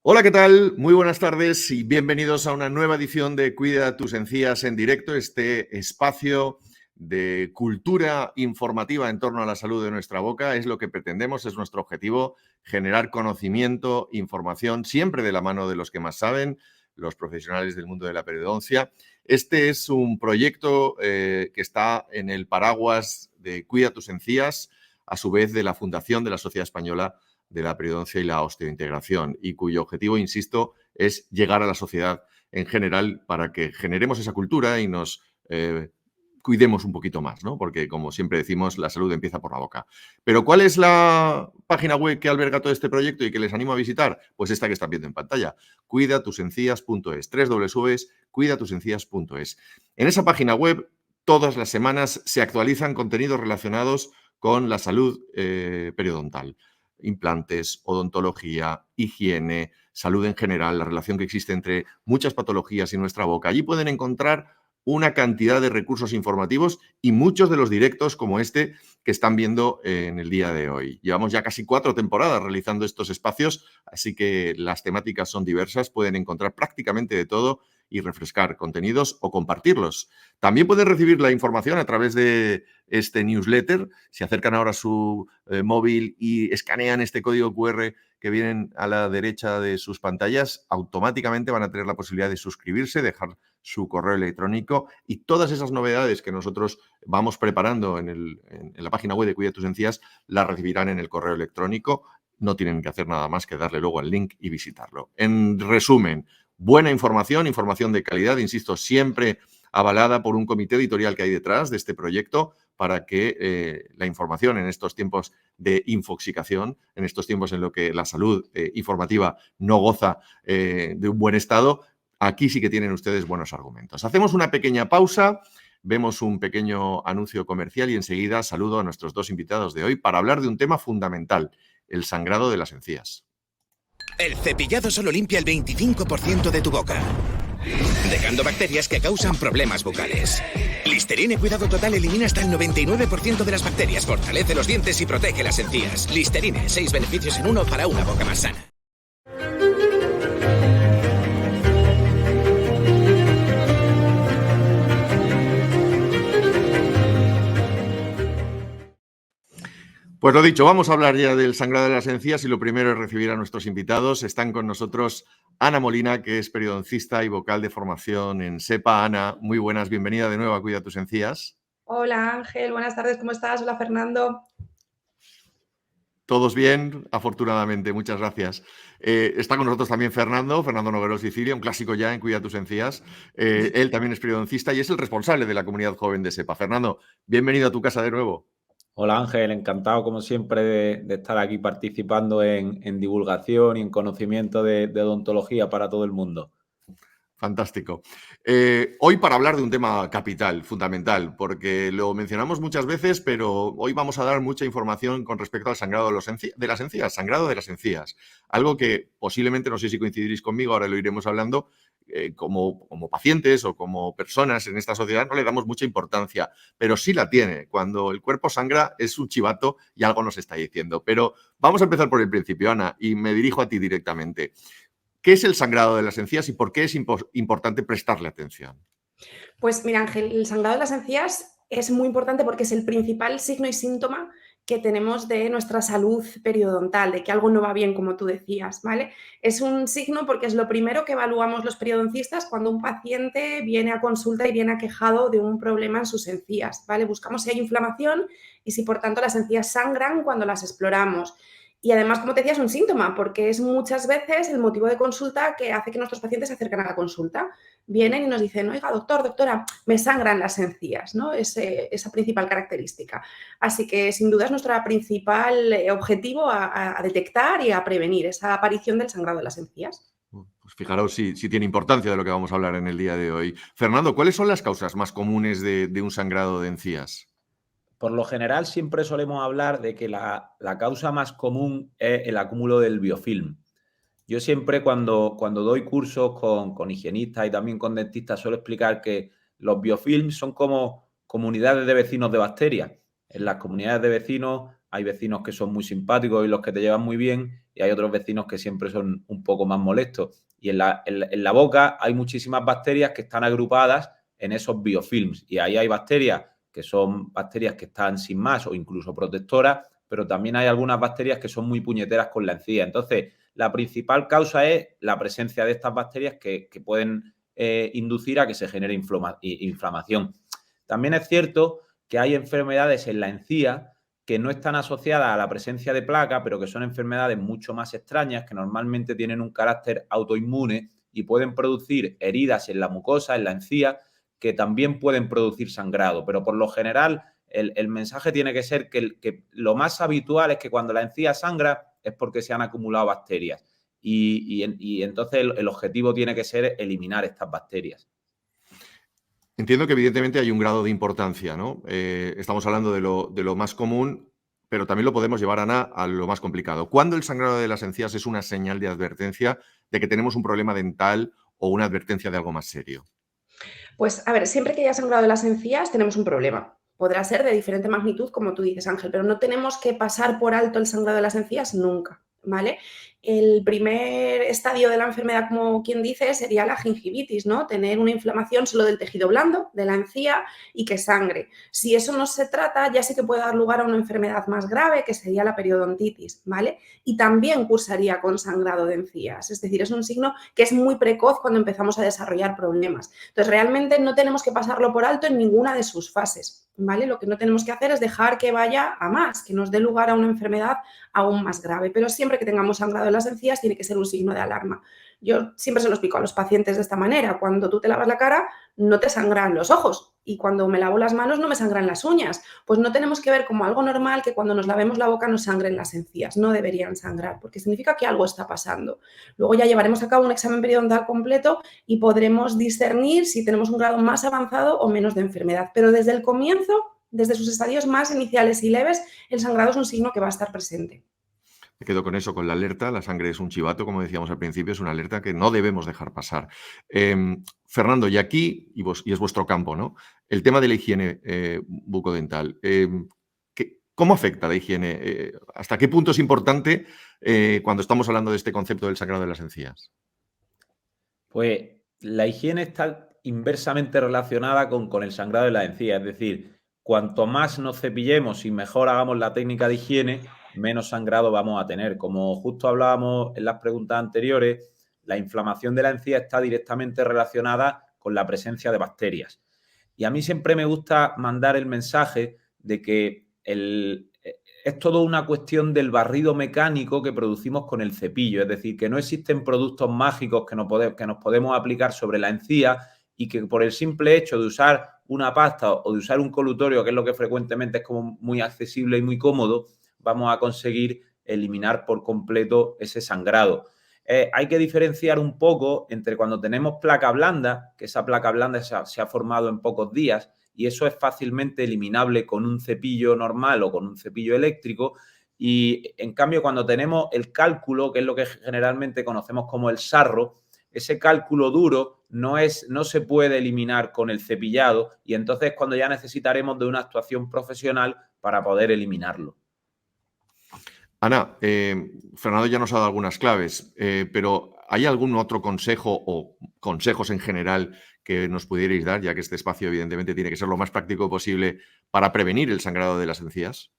Hola, ¿qué tal? Muy buenas tardes y bienvenidos a una nueva edición de Cuida tus encías en directo, este espacio de cultura informativa en torno a la salud de nuestra boca. Es lo que pretendemos, es nuestro objetivo, generar conocimiento, información, siempre de la mano de los que más saben, los profesionales del mundo de la periodoncia. Este es un proyecto que está en el paraguas de Cuida tus encías, a su vez de la Fundación de la Sociedad Española de la Periodoncia y la Osteointegración, y cuyo objetivo, insisto, es llegar a la sociedad en general para que generemos esa cultura y nos cuidemos un poquito más, ¿no? Porque, como siempre decimos, la salud empieza por la boca. Pero, ¿cuál es la página web que alberga todo este proyecto y que les animo a visitar? Pues esta que están viendo en pantalla, cuidatusencías.es, www.cuidatusencías.es. En esa página web, todas las semanas se actualizan contenidos relacionados con la salud periodontal. Implantes, odontología, higiene, salud en general, la relación que existe entre muchas patologías y nuestra boca. Allí pueden encontrar una cantidad de recursos informativos y muchos de los directos como este que están viendo en el día de hoy. Llevamos ya casi 4 temporadas realizando estos espacios, así que las temáticas son diversas, pueden encontrar prácticamente de todo y refrescar contenidos o compartirlos. También pueden recibir la información a través de este newsletter. Si acercan ahora su móvil y escanean este código QR que vienen a la derecha de sus pantallas, automáticamente van a tener la posibilidad de suscribirse, dejar su correo electrónico y todas esas novedades que nosotros vamos preparando en la página web de Cuida tus encías las recibirán en el correo electrónico. No tienen que hacer nada más que darle luego al link y visitarlo. En resumen, buena información, información de calidad, insisto, siempre avalada por un comité editorial que hay detrás de este proyecto para que la información en estos tiempos de infoxicación, en estos tiempos en los que la salud informativa no goza de un buen estado, aquí sí que tienen ustedes buenos argumentos. Hacemos una pequeña pausa, vemos un pequeño anuncio comercial y enseguida saludo a nuestros dos invitados de hoy para hablar de un tema fundamental, el sangrado de las encías. El cepillado solo limpia el 25% de tu boca, dejando bacterias que causan problemas bucales. Listerine Cuidado Total elimina hasta el 99% de las bacterias, fortalece los dientes y protege las encías. Listerine, 6 beneficios en uno para una boca más sana. Pues lo dicho, vamos a hablar ya del sangrado de las encías y lo primero es recibir a nuestros invitados. Están con nosotros Ana Molina, que es periodoncista y vocal de formación en SEPA. Ana, muy buenas, bienvenida de nuevo a Cuida tus encías. Hola Ángel, buenas tardes, ¿cómo estás? Hola Fernando. Todos bien, afortunadamente, muchas gracias. Está con nosotros también Fernando Noguero Sicilia, un clásico ya en Cuida tus encías. Él también es periodoncista y es el responsable de la comunidad joven de SEPA. Fernando, bienvenido a tu casa de nuevo. Hola Ángel, encantado como siempre de estar aquí participando en divulgación y en conocimiento de odontología para todo el mundo. Fantástico. Hoy para hablar de un tema capital, fundamental, porque lo mencionamos muchas veces, pero hoy vamos a dar mucha información con respecto al sangrado de las encías, sangrado de las encías. Algo que posiblemente, no sé si coincidiréis conmigo, ahora lo iremos hablando, como pacientes o como personas en esta sociedad no le damos mucha importancia, pero sí la tiene. Cuando el cuerpo sangra es un chivato y algo nos está diciendo. Pero vamos a empezar por el principio, Ana, y me dirijo a ti directamente. ¿Qué es el sangrado de las encías y por qué es importante prestarle atención? Pues mira Ángel, el sangrado de las encías es muy importante porque es el principal signo y síntoma que tenemos de nuestra salud periodontal, de que algo no va bien, como tú decías, ¿vale? Es un signo porque es lo primero que evaluamos los periodoncistas cuando un paciente viene a consulta y viene aquejado de un problema en sus encías, ¿vale? Buscamos si hay inflamación y si por tanto las encías sangran cuando las exploramos. Y además, como te decía, es un síntoma porque es muchas veces el motivo de consulta que hace que nuestros pacientes se acerquen a la consulta. Vienen y nos dicen, oiga, doctor, doctora, me sangran las encías, ¿no? Esa principal característica. Así que, sin duda, es nuestro principal objetivo a detectar y a prevenir esa aparición del sangrado de las encías. Pues fijaros si tiene importancia de lo que vamos a hablar en el día de hoy. Fernando, ¿cuáles son las causas más comunes de un sangrado de encías? Por lo general siempre solemos hablar de que la causa más común es el acúmulo del biofilm. Yo siempre cuando doy cursos con higienistas y también con dentistas suelo explicar que los biofilms son como comunidades de vecinos de bacterias. En las comunidades de vecinos hay vecinos que son muy simpáticos y los que te llevan muy bien, y hay otros vecinos que siempre son un poco más molestos. Y en la boca hay muchísimas bacterias que están agrupadas en esos biofilms, y ahí hay bacterias que son bacterias que están sin más o incluso protectoras, pero también hay algunas bacterias que son muy puñeteras con la encía. Entonces, la principal causa es la presencia de estas bacterias que pueden inducir a que se genere inflamación. También es cierto que hay enfermedades en la encía que no están asociadas a la presencia de placa, pero que son enfermedades mucho más extrañas, que normalmente tienen un carácter autoinmune y pueden producir heridas en la mucosa, en la encía, que también pueden producir sangrado. Pero por lo general, el mensaje tiene que ser que lo más habitual es que cuando la encía sangra es porque se han acumulado bacterias. Y entonces el objetivo tiene que ser eliminar estas bacterias. Entiendo que evidentemente hay un grado de importancia, ¿no? Estamos hablando de lo más común, pero también lo podemos llevar, Ana, a lo más complicado. ¿Cuándo el sangrado de las encías es una señal de advertencia de que tenemos un problema dental o una advertencia de algo más serio? Pues a ver, siempre que haya sangrado de las encías tenemos un problema. Podrá ser de diferente magnitud, como tú dices, Ángel, pero no tenemos que pasar por alto el sangrado de las encías nunca, ¿vale? El primer estadio de la enfermedad, como quien dice, sería la gingivitis, ¿no? Tener una inflamación solo del tejido blando, de la encía, y que sangre. Si eso no se trata, ya sí que puede dar lugar a una enfermedad más grave, que sería la periodontitis, ¿vale? Y también cursaría con sangrado de encías. Es decir, es un signo que es muy precoz cuando empezamos a desarrollar problemas. Entonces, realmente no tenemos que pasarlo por alto en ninguna de sus fases, ¿vale? Lo que no tenemos que hacer es dejar que vaya a más, que nos dé lugar a una enfermedad aún más grave. Pero siempre que tengamos sangrado de las encías tiene que ser un signo de alarma. Yo siempre se lo explico a los pacientes de esta manera. Cuando tú te lavas la cara, no te sangran los ojos. Y cuando me lavo las manos, no me sangran las uñas. Pues no tenemos que ver como algo normal que cuando nos lavemos la boca nos sangren las encías. No deberían sangrar, porque significa que algo está pasando. Luego ya llevaremos a cabo un examen periodontal completo y podremos discernir si tenemos un grado más avanzado o menos de enfermedad. Pero desde el comienzo, desde sus estadios más iniciales y leves, el sangrado es un signo que va a estar presente. Me quedo con eso, con la alerta. La sangre es un chivato, como decíamos al principio, es una alerta que no debemos dejar pasar. Fernando, y aquí, y es vuestro campo, ¿no? El tema de la higiene bucodental. ¿Cómo afecta la higiene? ¿Hasta qué punto es importante cuando estamos hablando de este concepto del sangrado de las encías? Pues la higiene está inversamente relacionada con el sangrado de la encía. Es decir, cuanto más nos cepillemos y mejor hagamos la técnica de higiene, menos sangrado vamos a tener. Como justo hablábamos en las preguntas anteriores, la inflamación de la encía está directamente relacionada con la presencia de bacterias. Y a mí siempre me gusta mandar el mensaje de que es todo una cuestión del barrido mecánico que producimos con el cepillo. Es decir, que no existen productos mágicos que nos podemos aplicar sobre la encía y que por el simple hecho de usar una pasta o de usar un colutorio, que es lo que frecuentemente es como muy accesible y muy cómodo, vamos a conseguir eliminar por completo ese sangrado. Hay que diferenciar un poco entre cuando tenemos placa blanda, que esa placa blanda se ha formado en pocos días, y eso es fácilmente eliminable con un cepillo normal o con un cepillo eléctrico. Y en cambio, cuando tenemos el cálculo, que es lo que generalmente conocemos como el sarro, ese cálculo duro no se puede eliminar con el cepillado, y entonces es cuando ya necesitaremos de una actuación profesional para poder eliminarlo. Ana, Fernando ya nos ha dado algunas claves, pero ¿hay algún otro consejo o consejos en general que nos pudierais dar, ya que este espacio evidentemente tiene que ser lo más práctico posible para prevenir el sangrado de las encías?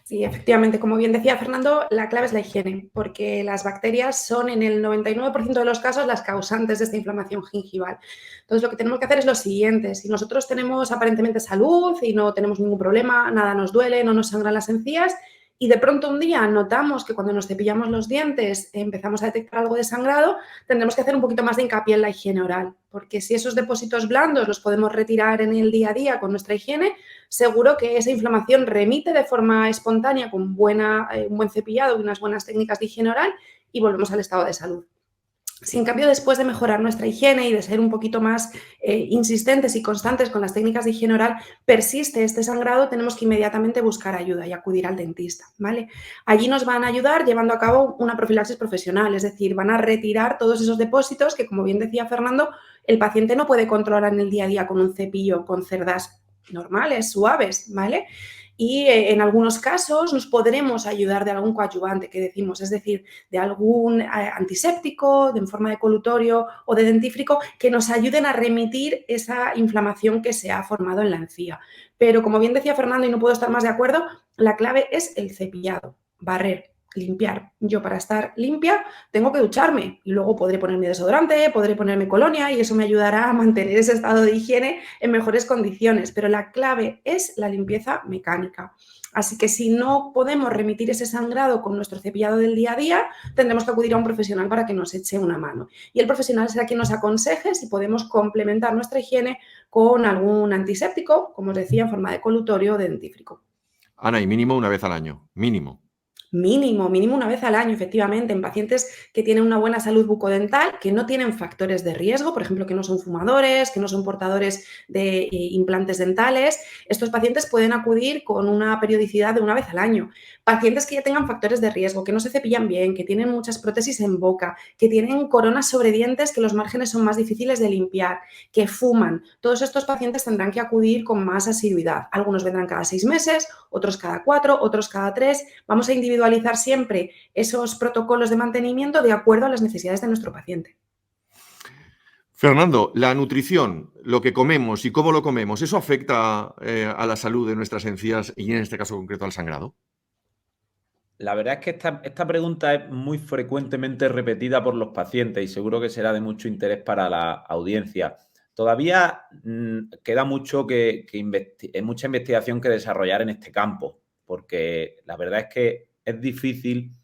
Sí, efectivamente, como bien decía Fernando, la clave es la higiene, porque las bacterias son en el 99% de los casos las causantes de esta inflamación gingival. Entonces, lo que tenemos que hacer es lo siguiente: si nosotros tenemos aparentemente salud y no tenemos ningún problema, nada nos duele, no nos sangran las encías, y de pronto un día notamos que cuando nos cepillamos los dientes empezamos a detectar algo de sangrado, tendremos que hacer un poquito más de hincapié en la higiene oral, porque si esos depósitos blandos los podemos retirar en el día a día con nuestra higiene, seguro que esa inflamación remite de forma espontánea con un buen cepillado y unas buenas técnicas de higiene oral y volvemos al estado de salud. Si en cambio después de mejorar nuestra higiene y de ser un poquito más insistentes y constantes con las técnicas de higiene oral, persiste este sangrado, tenemos que inmediatamente buscar ayuda y acudir al dentista, ¿vale? Allí nos van a ayudar llevando a cabo una profilaxis profesional, es decir, van a retirar todos esos depósitos que, como bien decía Fernando, el paciente no puede controlar en el día a día con un cepillo, con cerdas normales, suaves, ¿vale? y en algunos casos nos podremos ayudar de algún coadyuvante que decimos, es decir, de algún antiséptico, en forma de colutorio o de dentífrico, que nos ayuden a remitir esa inflamación que se ha formado en la encía. Pero como bien decía Fernando, y no puedo estar más de acuerdo, la clave es el cepillado, barrer, limpiar. Yo para estar limpia tengo que ducharme y luego podré ponerme desodorante, podré ponerme colonia y eso me ayudará a mantener ese estado de higiene en mejores condiciones. Pero la clave es la limpieza mecánica. Así que si no podemos remitir ese sangrado con nuestro cepillado del día a día, tendremos que acudir a un profesional para que nos eche una mano. Y el profesional será quien nos aconseje si podemos complementar nuestra higiene con algún antiséptico, como os decía, en forma de colutorio o de dentífrico. Ana, y mínimo una vez al año, mínimo. Mínimo una vez al año, efectivamente, en pacientes que tienen una buena salud bucodental, que no tienen factores de riesgo, por ejemplo, que no son fumadores, que no son portadores de implantes dentales. Estos pacientes pueden acudir con una periodicidad de una vez al año. Pacientes que ya tengan factores de riesgo, que no se cepillan bien, que tienen muchas prótesis en boca, que tienen coronas sobre dientes, que los márgenes son más difíciles de limpiar, que fuman. Todos estos pacientes tendrán que acudir con más asiduidad. Algunos vendrán cada 6 meses, otros cada 4, otros cada 3. Vamos a individualizar siempre esos protocolos de mantenimiento de acuerdo a las necesidades de nuestro paciente. Fernando, la nutrición, lo que comemos y cómo lo comemos, ¿eso afecta a la salud de nuestras encías y en este caso concreto al sangrado? La verdad es que esta pregunta es muy frecuentemente repetida por los pacientes y seguro que será de mucho interés para la audiencia. Todavía queda mucha investigación que desarrollar en este campo, porque la verdad es que es difícil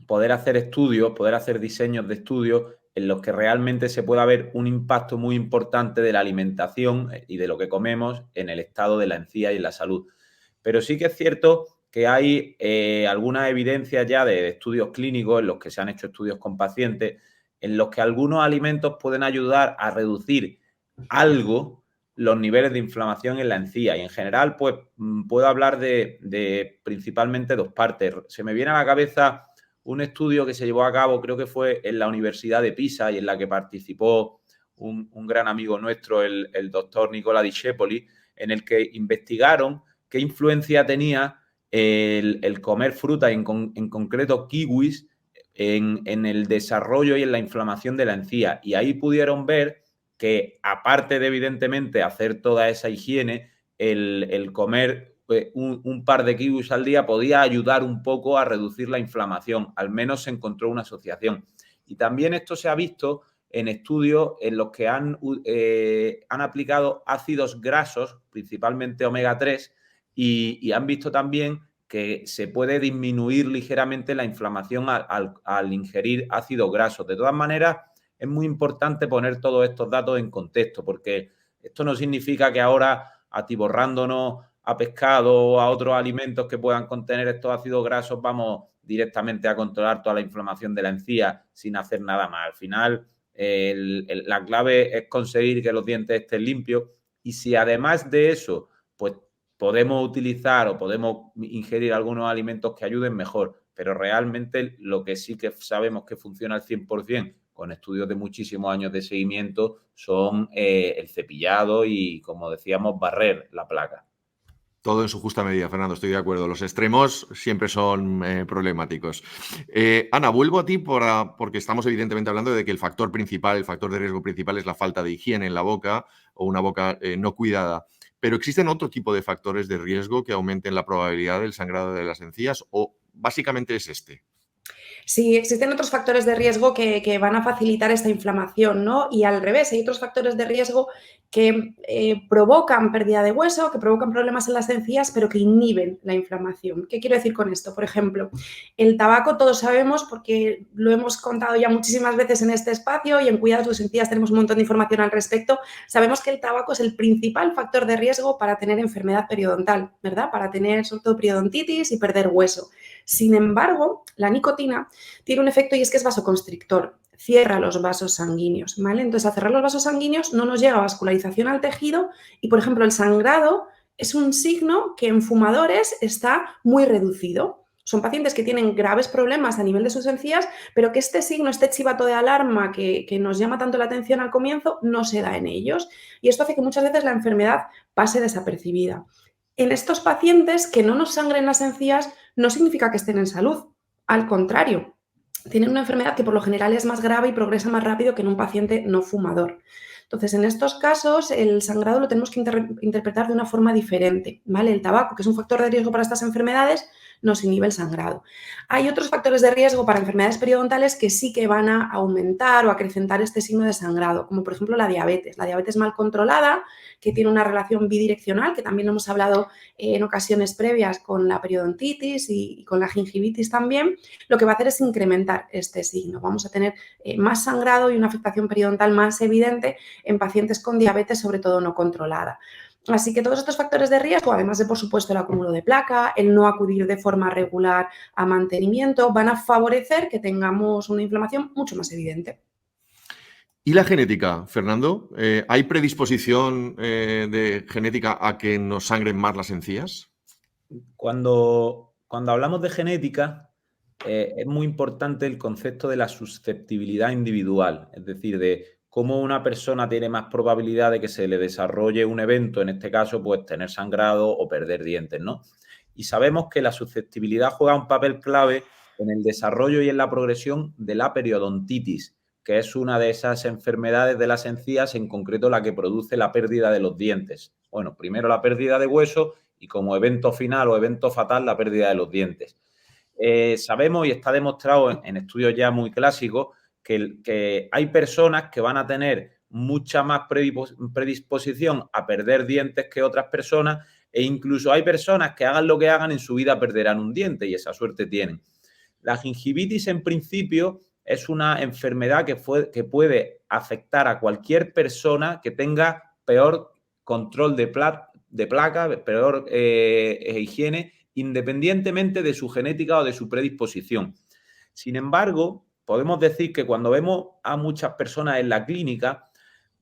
poder hacer estudios, poder hacer diseños de estudios en los que realmente se pueda ver un impacto muy importante de la alimentación y de lo que comemos en el estado de la encía y en la salud. Pero sí que es cierto que hay alguna evidencia ya de estudios clínicos en los que se han hecho estudios con pacientes en los que algunos alimentos pueden ayudar a reducir algo los niveles de inflamación en la encía. Y en general, pues puedo hablar de principalmente dos partes. Se me viene a la cabeza un estudio que se llevó a cabo, creo que fue en la Universidad de Pisa y en la que participó un gran amigo nuestro, el doctor Nicola Discepoli, en el que investigaron qué influencia tenía el comer fruta, en concreto kiwis, en el desarrollo y en la inflamación de la encía. Y ahí pudieron ver que, aparte de, evidentemente, hacer toda esa higiene, el comer un par de kiwis al día podía ayudar un poco a reducir la inflamación. Al menos se encontró una asociación. Y también esto se ha visto en estudios en los que han aplicado ácidos grasos, principalmente omega 3, y han visto también que se puede disminuir ligeramente la inflamación al ingerir ácidos grasos. De todas maneras, es muy importante poner todos estos datos en contexto, porque esto no significa que ahora, atiborrándonos a pescado o a otros alimentos que puedan contener estos ácidos grasos, vamos directamente a controlar toda la inflamación de la encía sin hacer nada más. Al final, la clave es conseguir que los dientes estén limpios, y si además de eso, pues podemos utilizar o podemos ingerir algunos alimentos que ayuden, mejor. Pero realmente lo que sí que sabemos que funciona al 100%, con estudios de muchísimos años de seguimiento, son el cepillado y, como decíamos, barrer la placa. Todo en su justa medida, Fernando, estoy de acuerdo. Los extremos siempre son problemáticos. Ana, vuelvo a ti porque estamos evidentemente hablando de que el factor principal, el factor de riesgo principal es la falta de higiene en la boca o una boca no cuidada. Pero ¿existen otro tipo de factores de riesgo que aumenten la probabilidad del sangrado de las encías o básicamente es este? Sí, existen otros factores de riesgo que van a facilitar esta inflamación, ¿no? Y al revés, hay otros factores de riesgo que provocan pérdida de hueso, que provocan problemas en las encías, pero que inhiben la inflamación. ¿Qué quiero decir con esto? Por ejemplo, el tabaco, todos sabemos, porque lo hemos contado ya muchísimas veces en este espacio y en Cuidados de tus encías tenemos un montón de información al respecto, sabemos que el tabaco es el principal factor de riesgo para tener enfermedad periodontal, ¿verdad? Para tener sobre todo periodontitis y perder hueso. Sin embargo, la nicotina tiene un efecto y es que es vasoconstrictor, cierra los vasos sanguíneos, ¿vale? Entonces, al cerrar los vasos sanguíneos no nos llega vascularización al tejido y, por ejemplo, el sangrado es un signo que en fumadores está muy reducido. Son pacientes que tienen graves problemas a nivel de sus encías, pero que este signo, este chivato de alarma que nos llama tanto la atención al comienzo, no se da en ellos. Y esto hace que muchas veces la enfermedad pase desapercibida. En estos pacientes que no nos sangren las encías no significa que estén en salud, al contrario, tienen una enfermedad que por lo general es más grave y progresa más rápido que en un paciente no fumador. Entonces, en estos casos, el sangrado lo tenemos que interpretar de una forma diferente, ¿vale? El tabaco, que es un factor de riesgo para estas enfermedades, nos inhibe el sangrado. Hay otros factores de riesgo para enfermedades periodontales que sí que van a aumentar o acrecentar este signo de sangrado, como por ejemplo la diabetes mal controlada, que tiene una relación bidireccional, que también hemos hablado en ocasiones previas con la periodontitis y con la gingivitis también. Lo que va a hacer es incrementar este signo. Vamos a tener más sangrado y una afectación periodontal más evidente en pacientes con diabetes, sobre todo no controlada. Así que todos estos factores de riesgo, además de, por supuesto, el acúmulo de placa, el no acudir de forma regular a mantenimiento, van a favorecer que tengamos una inflamación mucho más evidente. ¿Y la genética, Fernando? ¿Hay predisposición de genética a que nos sangren más las encías? Cuando hablamos de genética, es muy importante el concepto de la susceptibilidad individual, es decir, de cómo una persona tiene más probabilidad de que se le desarrolle un evento, en este caso, pues tener sangrado o perder dientes, ¿no? Y sabemos que la susceptibilidad juega un papel clave en el desarrollo y en la progresión de la periodontitis, que es una de esas enfermedades de las encías, en concreto la que produce la pérdida de los dientes. Bueno, primero la pérdida de hueso y como evento final o evento fatal la pérdida de los dientes. Sabemos y está demostrado en estudios ya muy clásicos que hay personas que van a tener mucha más predisposición a perder dientes que otras personas e incluso hay personas que hagan lo que hagan en su vida perderán un diente y esa suerte tienen. La gingivitis en principio es una enfermedad que puede afectar a cualquier persona que tenga peor control de placa, peor higiene, independientemente de su genética o de su predisposición. Sin embargo, podemos decir que cuando vemos a muchas personas en la clínica,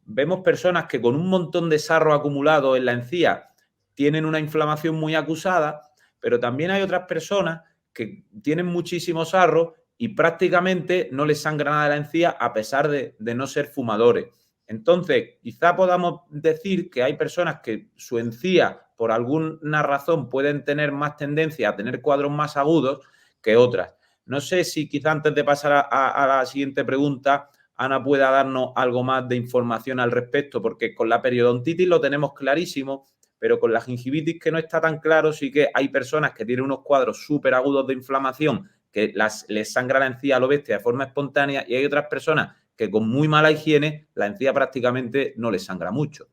vemos personas que con un montón de sarro acumulado en la encía tienen una inflamación muy acusada, pero también hay otras personas que tienen muchísimo sarro y prácticamente no les sangra nada de la encía a pesar de no ser fumadores. Entonces, quizá podamos decir que hay personas que su encía, por alguna razón, pueden tener más tendencia a tener cuadros más agudos que otras. No sé si quizá antes de pasar a la siguiente pregunta, Ana pueda darnos algo más de información al respecto, porque con la periodontitis lo tenemos clarísimo, pero con la gingivitis que no está tan claro, sí que hay personas que tienen unos cuadros súper agudos de inflamación que les sangra la encía a lo bestia de forma espontánea y hay otras personas que con muy mala higiene la encía prácticamente no les sangra mucho.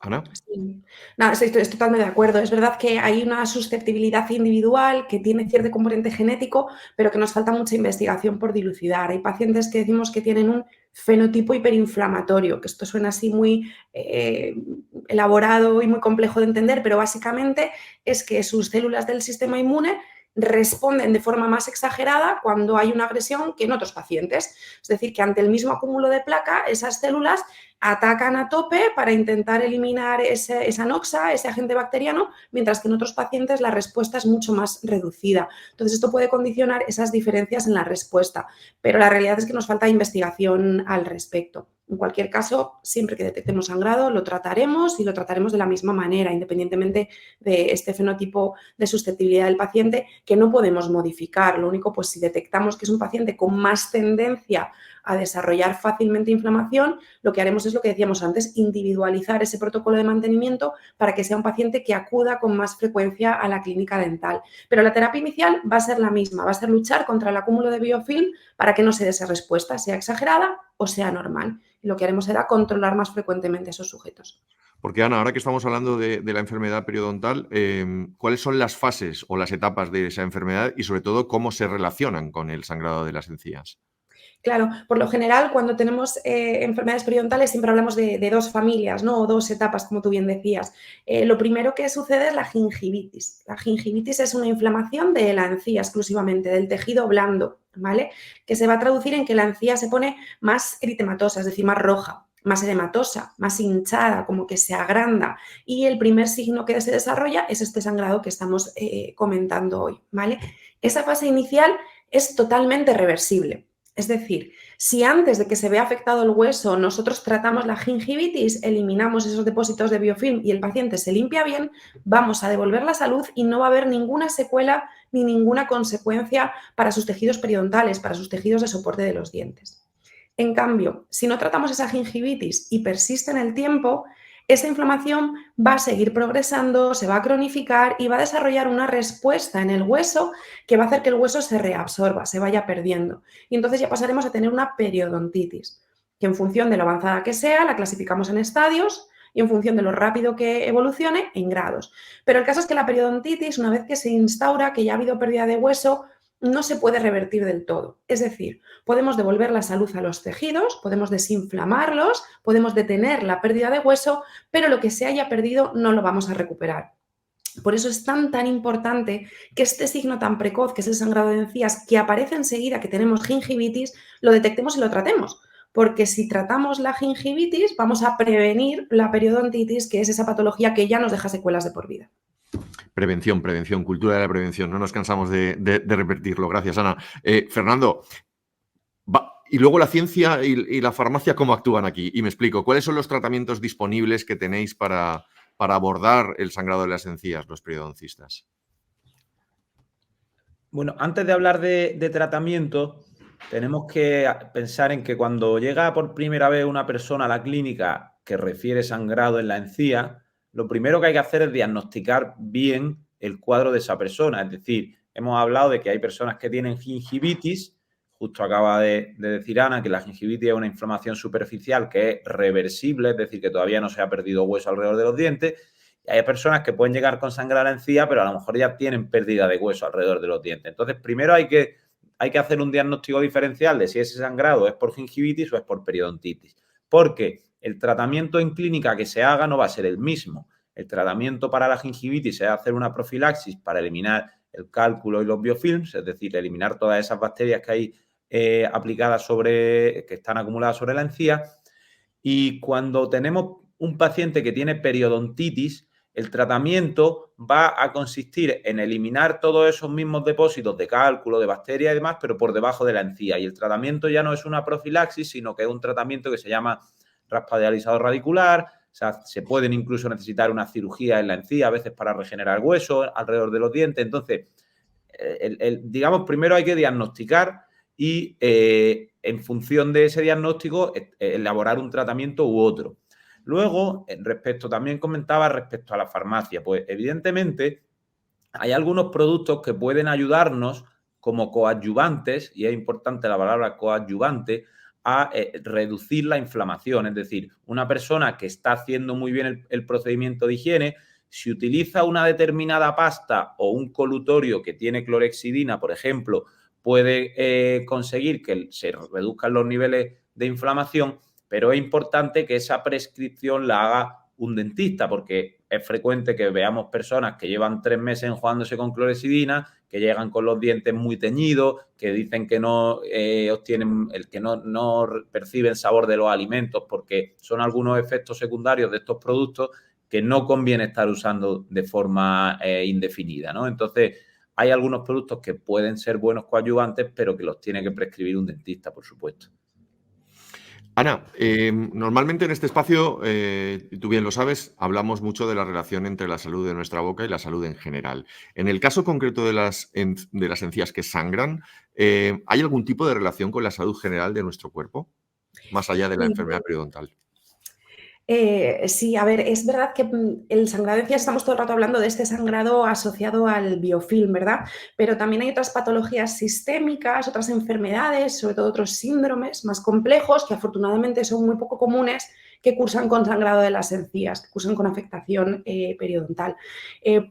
Ana. Sí. No, estoy totalmente de acuerdo. Es verdad que hay una susceptibilidad individual que tiene cierto componente genético, pero que nos falta mucha investigación por dilucidar. Hay pacientes que decimos que tienen un fenotipo hiperinflamatorio, que esto suena así muy elaborado y muy complejo de entender, pero básicamente es que sus células del sistema inmune responden de forma más exagerada cuando hay una agresión que en otros pacientes. Es decir, que ante el mismo acúmulo de placa, esas células atacan a tope para intentar eliminar esa noxa, ese agente bacteriano, mientras que en otros pacientes la respuesta es mucho más reducida. Entonces, esto puede condicionar esas diferencias en la respuesta, pero la realidad es que nos falta investigación al respecto. En cualquier caso, siempre que detectemos sangrado, lo trataremos y lo trataremos de la misma manera, independientemente de este fenotipo de susceptibilidad del paciente, que no podemos modificar. Lo único, pues si detectamos que es un paciente con más tendencia a desarrollar fácilmente inflamación, lo que haremos es lo que decíamos antes, individualizar ese protocolo de mantenimiento para que sea un paciente que acuda con más frecuencia a la clínica dental. Pero la terapia inicial va a ser la misma, va a ser luchar contra el acúmulo de biofilm para que no se dé esa respuesta, sea exagerada o sea normal. Y lo que haremos será controlar más frecuentemente a esos sujetos. Porque, Ana, ahora que estamos hablando de la enfermedad periodontal, ¿cuáles son las fases o las etapas de esa enfermedad y, sobre todo, cómo se relacionan con el sangrado de las encías? Claro, por lo general, cuando tenemos enfermedades periodontales siempre hablamos de dos familias, ¿no? O dos etapas, como tú bien decías. Lo primero que sucede es la gingivitis. La gingivitis es una inflamación de la encía exclusivamente, del tejido blando, ¿vale? Que se va a traducir en que la encía se pone más eritematosa, es decir, más roja, más edematosa, más hinchada, como que se agranda. Y el primer signo que se desarrolla es este sangrado que estamos comentando hoy, ¿vale? Esa fase inicial es totalmente reversible. Es decir, si antes de que se vea afectado el hueso nosotros tratamos la gingivitis, eliminamos esos depósitos de biofilm y el paciente se limpia bien, vamos a devolver la salud y no va a haber ninguna secuela ni ninguna consecuencia para sus tejidos periodontales, para sus tejidos de soporte de los dientes. En cambio, si no tratamos esa gingivitis y persiste en el tiempo, esa inflamación va a seguir progresando, se va a cronificar y va a desarrollar una respuesta en el hueso que va a hacer que el hueso se reabsorba, se vaya perdiendo. Y entonces ya pasaremos a tener una periodontitis, que en función de lo avanzada que sea, la clasificamos en estadios y en función de lo rápido que evolucione, en grados. Pero el caso es que la periodontitis, una vez que se instaura, que ya ha habido pérdida de hueso, no se puede revertir del todo. Es decir, podemos devolver la salud a los tejidos, podemos desinflamarlos, podemos detener la pérdida de hueso, pero lo que se haya perdido no lo vamos a recuperar. Por eso es tan importante que este signo tan precoz, que es el sangrado de encías, que aparece enseguida que tenemos gingivitis, lo detectemos y lo tratemos. Porque si tratamos la gingivitis, vamos a prevenir la periodontitis, que es esa patología que ya nos deja secuelas de por vida. Prevención, cultura de la prevención. No nos cansamos de repetirlo. Gracias, Ana. Fernando, y luego la ciencia y la farmacia, ¿cómo actúan aquí? Y me explico, ¿cuáles son los tratamientos disponibles que tenéis para abordar el sangrado de las encías, los periodoncistas? Bueno, antes de hablar de tratamiento, tenemos que pensar en que cuando llega por primera vez una persona a la clínica que refiere sangrado en la encía, lo primero que hay que hacer es diagnosticar bien el cuadro de esa persona. Es decir, hemos hablado de que hay personas que tienen gingivitis. Justo acaba de decir Ana que la gingivitis es una inflamación superficial que es reversible, es decir, que todavía no se ha perdido hueso alrededor de los dientes. Y hay personas que pueden llegar con sangre a la encía, pero a lo mejor ya tienen pérdida de hueso alrededor de los dientes. Entonces, primero hay que hacer un diagnóstico diferencial de si ese sangrado es por gingivitis o es por periodontitis. Porque el tratamiento en clínica que se haga no va a ser el mismo. El tratamiento para la gingivitis es hacer una profilaxis para eliminar el cálculo y los biofilms, es decir, eliminar todas esas bacterias que hay aplicadas que están acumuladas sobre la encía. Y cuando tenemos un paciente que tiene periodontitis, el tratamiento va a consistir en eliminar todos esos mismos depósitos de cálculo, de bacterias y demás, pero por debajo de la encía. Y el tratamiento ya no es una profilaxis, sino que es un tratamiento que se llama raspadializador radicular. O sea, se pueden incluso necesitar una cirugía en la encía a veces para regenerar hueso alrededor de los dientes. Entonces, digamos, primero hay que diagnosticar y en función de ese diagnóstico elaborar un tratamiento u otro. Luego, también comentaba respecto a la farmacia, pues evidentemente hay algunos productos que pueden ayudarnos como coadyuvantes, y es importante la palabra coadyuvante, a reducir la inflamación. Es decir, una persona que está haciendo muy bien el procedimiento de higiene, si utiliza una determinada pasta o un colutorio que tiene clorhexidina, por ejemplo, puede conseguir que se reduzcan los niveles de inflamación, pero es importante que esa prescripción la haga un dentista, porque es frecuente que veamos personas que llevan 3 meses enjuagándose con clorhexidina, que llegan con los dientes muy teñidos, que dicen que no no perciben sabor de los alimentos porque son algunos efectos secundarios de estos productos que no conviene estar usando de forma indefinida, ¿no? Entonces, hay algunos productos que pueden ser buenos coadyuvantes, pero que los tiene que prescribir un dentista, por supuesto. Ana, normalmente en este espacio, tú bien lo sabes, hablamos mucho de la relación entre la salud de nuestra boca y la salud en general. En el caso concreto de las encías que sangran, ¿hay algún tipo de relación con la salud general de nuestro cuerpo, más allá de la enfermedad periodontal? Sí, a ver, es verdad que el sangrado de encías, estamos todo el rato hablando de este sangrado asociado al biofilm, ¿verdad? Pero también hay otras patologías sistémicas, otras enfermedades, sobre todo otros síndromes más complejos que afortunadamente son muy poco comunes, que cursan con sangrado de las encías, que cursan con afectación periodontal.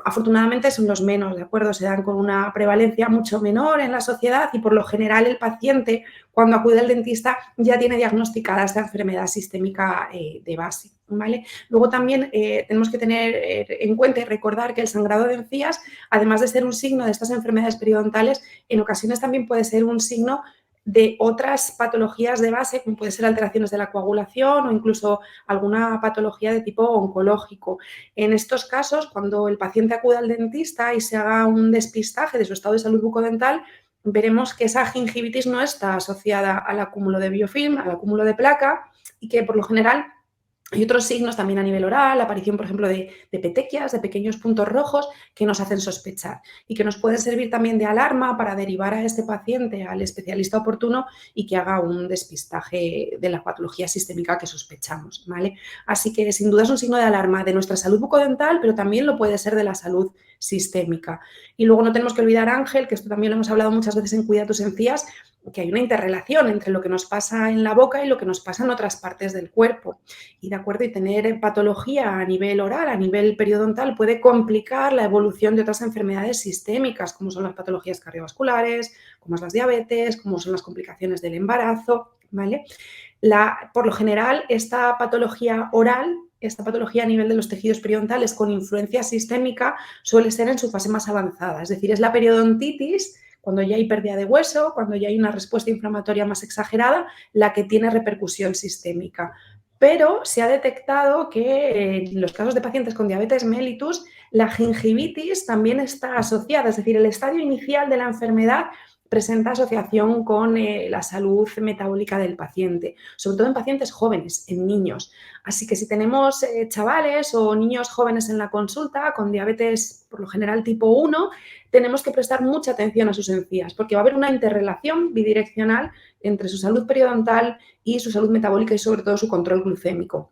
Afortunadamente son los menos, ¿de acuerdo? Se dan con una prevalencia mucho menor en la sociedad y por lo general el paciente, cuando acude al dentista, ya tiene diagnosticada esta enfermedad sistémica de base, ¿vale? Luego también tenemos que tener en cuenta y recordar que el sangrado de encías, además de ser un signo de estas enfermedades periodontales, en ocasiones también puede ser un signo de otras patologías de base, como pueden ser alteraciones de la coagulación o incluso alguna patología de tipo oncológico. En estos casos, cuando el paciente acude al dentista y se haga un despistaje de su estado de salud bucodental, veremos que esa gingivitis no está asociada al acúmulo de biofilm, al acúmulo de placa, y que por lo general hay otros signos también a nivel oral, la aparición, por ejemplo, de petequias, de pequeños puntos rojos que nos hacen sospechar y que nos pueden servir también de alarma para derivar a este paciente al especialista oportuno y que haga un despistaje de la patología sistémica que sospechamos, ¿vale? Así que sin duda es un signo de alarma de nuestra salud bucodental, pero también lo puede ser de la salud sistémica. Y luego no tenemos que olvidar, Ángel, que esto también lo hemos hablado muchas veces en Cuida tus encías, que hay una interrelación entre lo que nos pasa en la boca y lo que nos pasa en otras partes del cuerpo. Y de acuerdo, y tener patología a nivel oral, a nivel periodontal, puede complicar la evolución de otras enfermedades sistémicas, como son las patologías cardiovasculares, como es la diabetes, como son las complicaciones del embarazo, ¿vale? Por lo general, esta patología oral, esta patología a nivel de los tejidos periodontales con influencia sistémica suele ser en su fase más avanzada, es decir, es la periodontitis cuando ya hay pérdida de hueso, cuando ya hay una respuesta inflamatoria más exagerada, la que tiene repercusión sistémica. Pero se ha detectado que en los casos de pacientes con diabetes mellitus, la gingivitis también está asociada, es decir, el estadio inicial de la enfermedad presenta asociación con la salud metabólica del paciente, sobre todo en pacientes jóvenes, en niños. Así que si tenemos chavales o niños jóvenes en la consulta con diabetes, por lo general tipo 1, tenemos que prestar mucha atención a sus encías, porque va a haber una interrelación bidireccional entre su salud periodontal y su salud metabólica y sobre todo su control glucémico.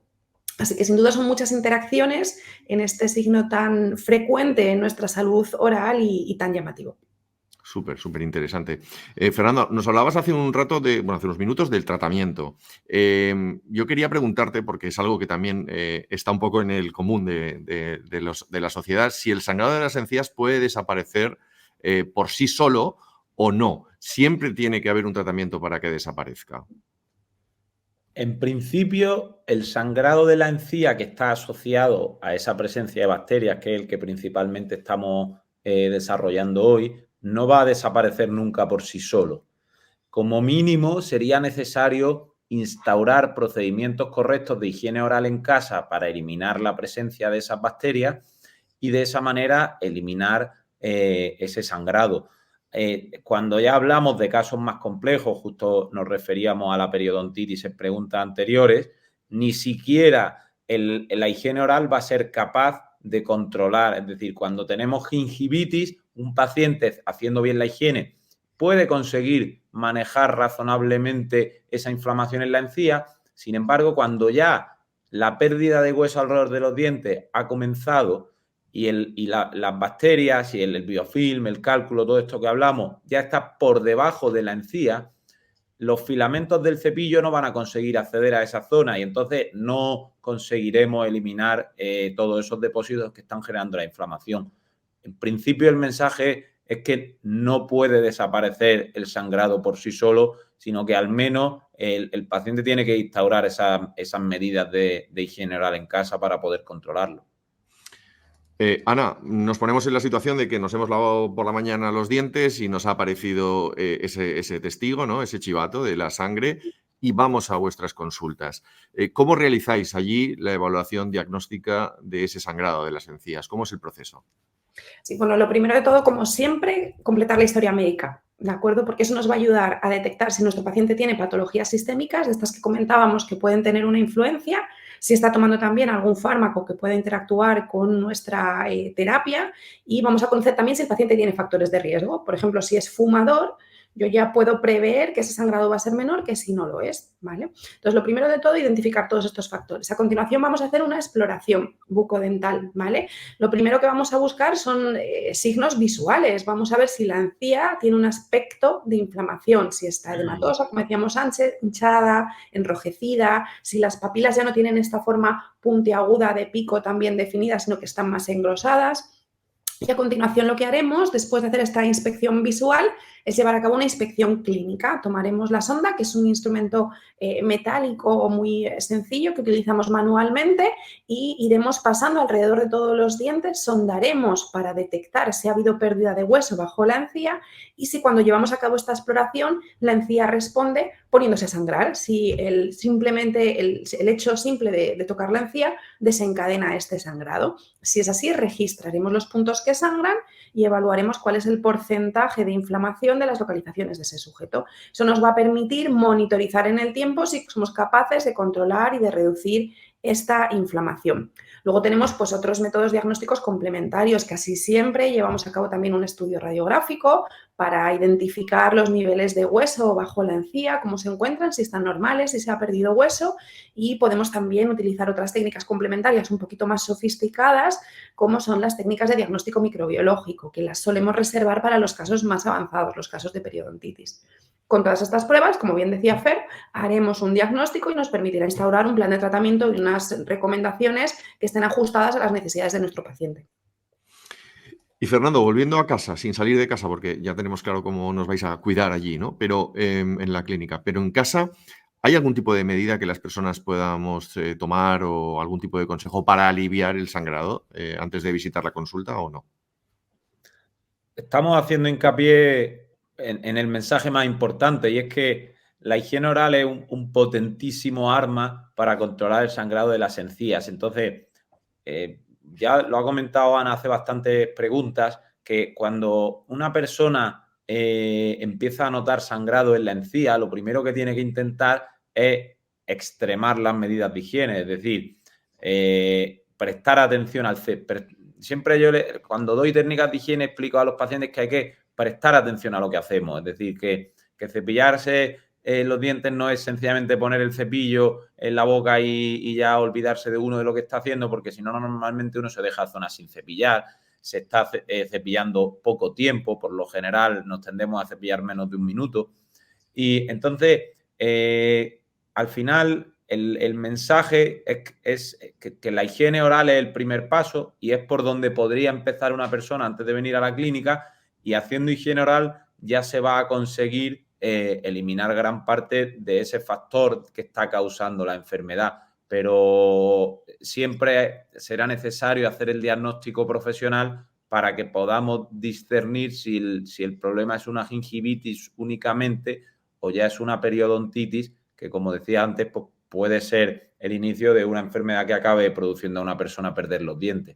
Así que sin duda son muchas interacciones en este signo tan frecuente en nuestra salud oral y tan llamativo. Súper interesante. Fernando, nos hablabas hace un rato, hace unos minutos del tratamiento. Yo quería preguntarte, porque es algo que también está un poco en el común de la sociedad, si el sangrado de las encías puede desaparecer por sí solo o no. Siempre tiene que haber un tratamiento para que desaparezca. En principio, el sangrado de la encía que está asociado a esa presencia de bacterias, que es el que principalmente estamos desarrollando hoy, no va a desaparecer nunca por sí solo. Como mínimo, sería necesario instaurar procedimientos correctos de higiene oral en casa para eliminar la presencia de esas bacterias y de esa manera eliminar ese sangrado. Cuando ya hablamos de casos más complejos, justo nos referíamos a la periodontitis en preguntas anteriores, ni siquiera la higiene oral va a ser capaz de controlar. Es decir, cuando tenemos gingivitis, un paciente haciendo bien la higiene puede conseguir manejar razonablemente esa inflamación en la encía. Sin embargo, cuando ya la pérdida de hueso alrededor de los dientes ha comenzado y las bacterias y el biofilm, el cálculo, todo esto que hablamos, ya está por debajo de la encía, los filamentos del cepillo no van a conseguir acceder a esa zona y entonces no conseguiremos eliminar todos esos depósitos que están generando la inflamación. En principio, el mensaje es que no puede desaparecer el sangrado por sí solo, sino que al menos el paciente tiene que instaurar esas medidas de higiene oral en casa para poder controlarlo. Ana, nos ponemos en la situación de que nos hemos lavado por la mañana los dientes y nos ha aparecido ese testigo, ¿no? Ese chivato de la sangre, y vamos a vuestras consultas. ¿Cómo realizáis allí la evaluación diagnóstica de ese sangrado de las encías? ¿Cómo es el proceso? Sí, bueno, lo primero de todo, como siempre, completar la historia médica, ¿de acuerdo? Porque eso nos va a ayudar a detectar si nuestro paciente tiene patologías sistémicas, de estas que comentábamos que pueden tener una influencia, si está tomando también algún fármaco que pueda interactuar con nuestra terapia, y vamos a conocer también si el paciente tiene factores de riesgo. Por ejemplo, si es fumador, yo ya puedo prever que ese sangrado va a ser menor que si no lo es, ¿vale? Entonces, lo primero de todo, identificar todos estos factores. A continuación, vamos a hacer una exploración bucodental, ¿vale? Lo primero que vamos a buscar son signos visuales. Vamos a ver si la encía tiene un aspecto de inflamación, si está edematosa, como decíamos antes, hinchada, enrojecida, si las papilas ya no tienen esta forma puntiaguda de pico tan bien definida, sino que están más engrosadas. Y a continuación lo que haremos, después de hacer esta inspección visual, es llevar a cabo una inspección clínica. Tomaremos la sonda, que es un instrumento metálico muy sencillo que utilizamos manualmente, y iremos pasando alrededor de todos los dientes, sondaremos para detectar si ha habido pérdida de hueso bajo la encía y si cuando llevamos a cabo esta exploración la encía responde poniéndose a sangrar, si el hecho simple de tocar la encía desencadena este sangrado. Si es así, registraremos los puntos que sangran y evaluaremos cuál es el porcentaje de inflamación de las localizaciones de ese sujeto. Eso nos va a permitir monitorizar en el tiempo si somos capaces de controlar y de reducir esta inflamación. Luego tenemos pues otros métodos diagnósticos complementarios. Casi siempre llevamos a cabo también un estudio radiográfico para identificar los niveles de hueso bajo la encía, cómo se encuentran, si están normales, si se ha perdido hueso, y podemos también utilizar otras técnicas complementarias un poquito más sofisticadas, como son las técnicas de diagnóstico microbiológico, que las solemos reservar para los casos más avanzados, los casos de periodontitis. Con todas estas pruebas, como bien decía Fer, haremos un diagnóstico y nos permitirá instaurar un plan de tratamiento y unas recomendaciones que estén ajustadas a las necesidades de nuestro paciente. Y Fernando, volviendo a casa, sin salir de casa, porque ya tenemos claro cómo nos vais a cuidar allí, ¿no? Pero en la clínica. Pero en casa, ¿hay algún tipo de medida que las personas podamos tomar o algún tipo de consejo para aliviar el sangrado antes de visitar la consulta o no? Estamos haciendo hincapié en el mensaje más importante, y es que la higiene oral es un potentísimo arma para controlar el sangrado de las encías. Entonces, ya lo ha comentado Ana hace bastantes preguntas, que cuando una persona empieza a notar sangrado en la encía, lo primero que tiene que intentar es extremar las medidas de higiene, es decir, prestar atención al siempre yo, cuando doy técnicas de higiene, explico a los pacientes que hay que prestar atención a lo que hacemos. Es decir, que cepillarse los dientes no es sencillamente poner el cepillo en la boca y ya olvidarse de uno de lo que está haciendo, porque si no, normalmente uno se deja zonas sin cepillar, se está cepillando poco tiempo, por lo general nos tendemos a cepillar menos de 1 minuto. Y entonces, al final, el mensaje es que la higiene oral es el primer paso y es por donde podría empezar una persona antes de venir a la clínica, y haciendo higiene oral ya se va a conseguir eliminar gran parte de ese factor que está causando la enfermedad. Pero siempre será necesario hacer el diagnóstico profesional para que podamos discernir si el problema es una gingivitis únicamente o ya es una periodontitis, que, como decía antes, pues puede ser el inicio de una enfermedad que acabe produciendo a una persona perder los dientes.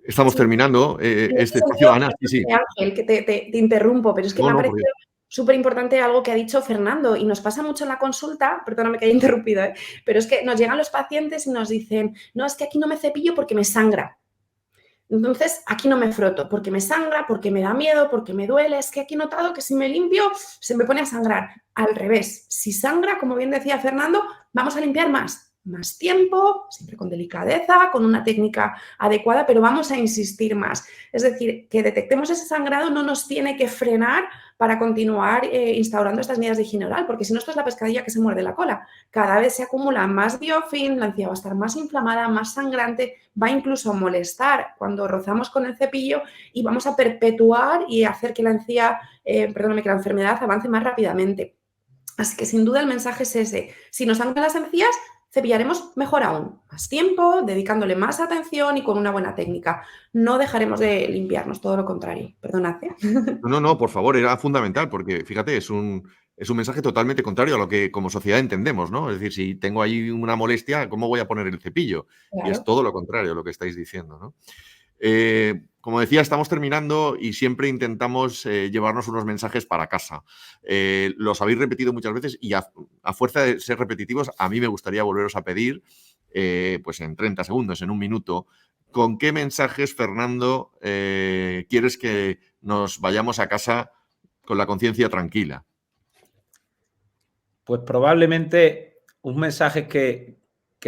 Estamos terminando este espacio, Ana. Sí. Ángel, que te interrumpo, pero es que me ha parecido súper importante algo que ha dicho Fernando, y nos pasa mucho en la consulta, perdóname que haya interrumpido, pero es que nos llegan los pacientes y nos dicen, no, es que aquí no me cepillo porque me sangra. Entonces, aquí no me froto porque me sangra, porque me da miedo, porque me duele. Es que aquí he notado que si me limpio se me pone a sangrar. Al revés, si sangra, como bien decía Fernando, vamos a limpiar más tiempo, siempre con delicadeza, con una técnica adecuada, pero vamos a insistir más. Es decir, que detectemos ese sangrado no nos tiene que frenar para continuar instaurando estas medidas de higiene oral, porque si no, esto es la pescadilla que se muerde la cola. Cada vez se acumula más biofilm, la encía va a estar más inflamada, más sangrante, va incluso a molestar cuando rozamos con el cepillo, y vamos a perpetuar y hacer que la encía, que la enfermedad avance más rápidamente. Así que sin duda el mensaje es ese. Si nos sangran las encías, cepillaremos mejor aún, más tiempo, dedicándole más atención y con una buena técnica. No dejaremos de limpiarnos, todo lo contrario. Perdonad. No, por favor, era fundamental, porque fíjate, es un mensaje totalmente contrario a lo que como sociedad entendemos, ¿no? Es decir, si tengo ahí una molestia, ¿cómo voy a poner el cepillo? Claro. Y es todo lo contrario a lo que estáis diciendo, ¿no? Como decía, estamos terminando y siempre intentamos llevarnos unos mensajes para casa. Los habéis repetido muchas veces y a fuerza de ser repetitivos, a mí me gustaría volveros a pedir, pues en 30 segundos, en 1 minuto, ¿con qué mensajes, Fernando, quieres que nos vayamos a casa con la conciencia tranquila? Pues probablemente un mensaje es que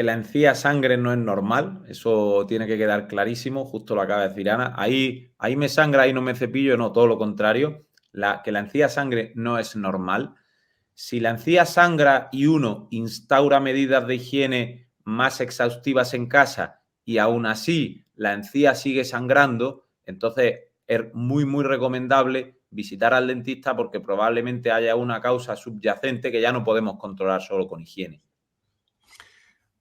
la encía sangre no es normal. Eso tiene que quedar clarísimo, justo lo acaba de decir Ana. Ahí me sangra, ahí no me cepillo, no, todo lo contrario. Que la encía sangre no es normal. Si la encía sangra y uno instaura medidas de higiene más exhaustivas en casa y aún así la encía sigue sangrando, entonces es muy, muy recomendable visitar al dentista, porque probablemente haya una causa subyacente que ya no podemos controlar solo con higiene.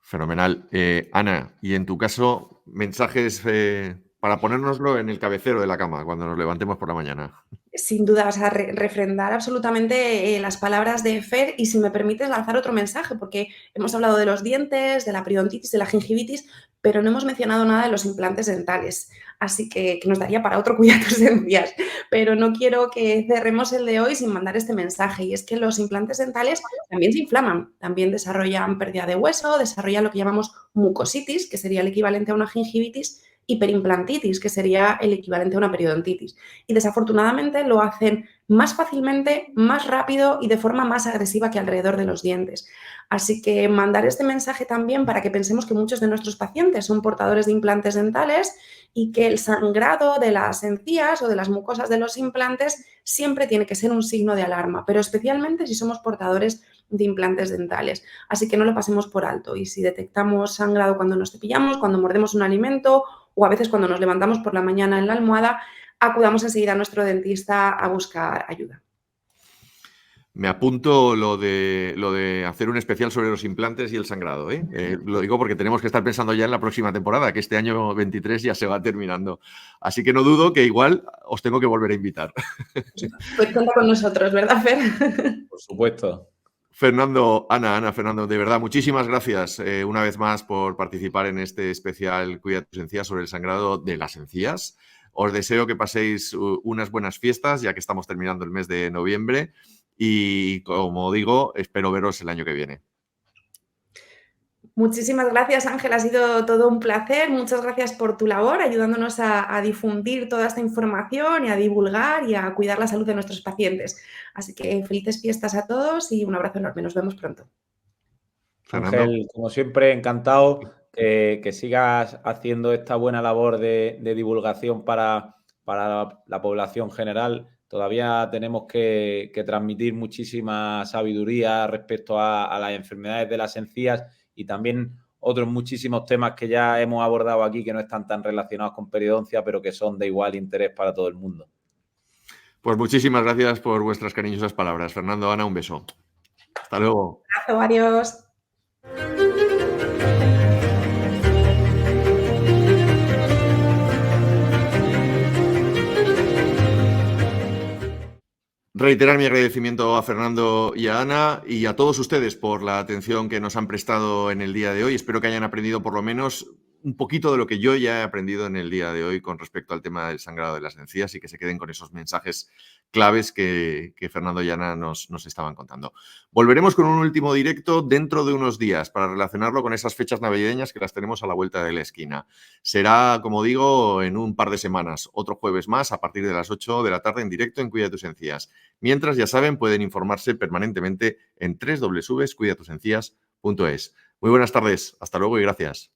Fenomenal. Ana, y en tu caso, mensajes para ponérnoslo en el cabecero de la cama cuando nos levantemos por la mañana. Sin duda, o sea, refrendar absolutamente las palabras de Fer y si me permites lanzar otro mensaje, porque hemos hablado de los dientes, de la periodontitis, de la gingivitis, pero no hemos mencionado nada de los implantes dentales, así que nos daría para otro Cuida tus encías, pero no quiero que cerremos el de hoy sin mandar este mensaje y es que los implantes dentales también se inflaman, también desarrollan pérdida de hueso, desarrollan lo que llamamos mucositis, que sería el equivalente a una gingivitis, hiperimplantitis, que sería el equivalente a una periodontitis. Y desafortunadamente lo hacen más fácilmente, más rápido y de forma más agresiva que alrededor de los dientes. Así que mandar este mensaje también para que pensemos que muchos de nuestros pacientes son portadores de implantes dentales y que el sangrado de las encías o de las mucosas de los implantes siempre tiene que ser un signo de alarma, pero especialmente si somos portadores de implantes dentales. Así que no lo pasemos por alto y si detectamos sangrado cuando nos cepillamos, cuando mordemos un alimento o a veces cuando nos levantamos por la mañana en la almohada, acudamos enseguida a nuestro dentista a buscar ayuda. Me apunto lo de hacer un especial sobre los implantes y el sangrado, ¿eh? Lo digo porque tenemos que estar pensando ya en la próxima temporada, que este año 23 ya se va terminando. Así que no dudo que igual os tengo que volver a invitar. Pues cuenta con nosotros, ¿verdad, Fer? Por supuesto. Fernando, Ana, Fernando, de verdad, muchísimas gracias una vez más por participar en este especial Cuida tus encías sobre el sangrado de las encías. Os deseo que paséis unas buenas fiestas, ya que estamos terminando el mes de noviembre. Y, como digo, espero veros el año que viene. Muchísimas gracias, Ángel. Ha sido todo un placer. Muchas gracias por tu labor, ayudándonos a difundir toda esta información y a divulgar y a cuidar la salud de nuestros pacientes. Así que felices fiestas a todos y un abrazo enorme. Nos vemos pronto. Fernando. Ángel, como siempre, encantado que sigas haciendo esta buena labor de divulgación para la población general. Todavía tenemos que transmitir muchísima sabiduría respecto a las enfermedades de las encías y también otros muchísimos temas que ya hemos abordado aquí que no están tan relacionados con periodoncia, pero que son de igual interés para todo el mundo. Pues muchísimas gracias por vuestras cariñosas palabras. Fernando, Ana, un beso. Hasta luego. Un abrazo, adiós. Reiterar mi agradecimiento a Fernando y a Ana y a todos ustedes por la atención que nos han prestado en el día de hoy. Espero que hayan aprendido por lo menos un poquito de lo que yo ya he aprendido en el día de hoy con respecto al tema del sangrado de las encías y que se queden con esos mensajes claves que Fernando y Ana nos estaban contando. Volveremos con un último directo dentro de unos días para relacionarlo con esas fechas navideñas que las tenemos a la vuelta de la esquina. Será, como digo, en un par de semanas, otro jueves más a partir de las 8 de la tarde en directo en Cuida tus encías. Mientras, ya saben, pueden informarse permanentemente en www.cuidatusencías.es. Muy buenas tardes, hasta luego y gracias.